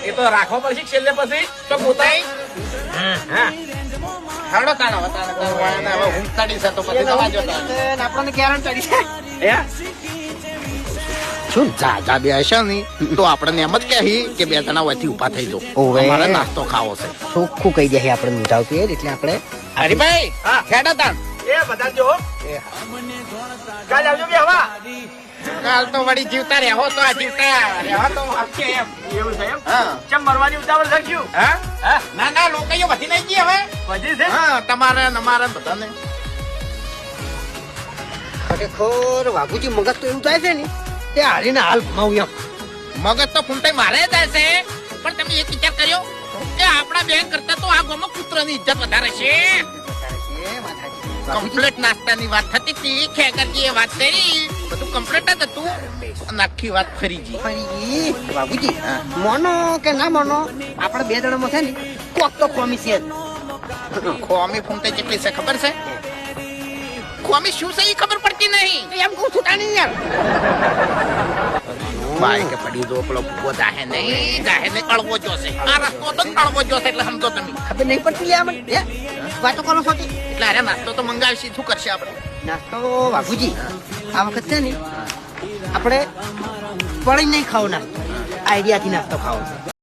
એ તો રાખવો પડશે છેલ્લે પછી તો પોતાય હાડો તાણો હવે ઊંઘતાડી છે તો પછી દવા જોતા આપણને ગેરંટી છે શું જા બે હશે ને તો આપણને એમ જ કહી કે બે જણા વચ્ચે ઉભા થઈ દો અમારે નાસ્તો ખાવો છે ચોખ્ખું કહી દે આપણે ઊંઝાવ પીએ એટલે આપણે હરીભાઈ ખેડા તાણ એ બધા જો કાલ આવજો બે હવા કાલ તો વળી જીવતા રહેવો તો આ જીવતા રહેવો તો આપશે એમ એવું છે એમ હા ચમ મરવાની ઉતાવળ રાખ્યું હા ના લોકો વધી નહીં ગઈ હવે વધી છે હા તમારે અમારે બધાને ખરેખર વાઘુજી મગજ તો એવું થાય છે ને તે હારીને હાલ ભમાવું એમ મગજ તો ફૂંટાઈ મારે જાય છે પણ તમે એક વિચાર કર્યો કે આપણા બેન કરતા તો આ ગામમાં પુત્રની ઇજ્જત વધારે છે કમ્પ્લીટ નાસ્તાની વાત થતી હતી ખેકરજી એ વાત કરી બધું કમ્પ્લીટ જ હતું અને આખી વાત ફરી ગઈ બાબુજી મોનો કે ના મોનો આપણે બે જણામાં છે ને કોક તો કોમી છે ખોમી ફૂંટાઈ જેટલી છે ખબર છે ખોમી શું છે એ ખબર પડતી નહીં એમ કહું છૂટા નહીં યાર ભાઈ કે પડી દો પેલો ભૂવો જાહે નહીં અળવો જોશે આ રસ્તો તો અળવો જોશે એટલે સમજો તમે ખબર નહીં પડતી લે આમ વાતો કરો છો એટલે અરે નાસ્તો તો મંગાવીશું શું કરશે આપણે નાસ્તો બાબુજી આ વખત છે ને આપણે પડી નહીં ખાવો નાસ્તો આઈડિયાથી નાસ્તો ખાવો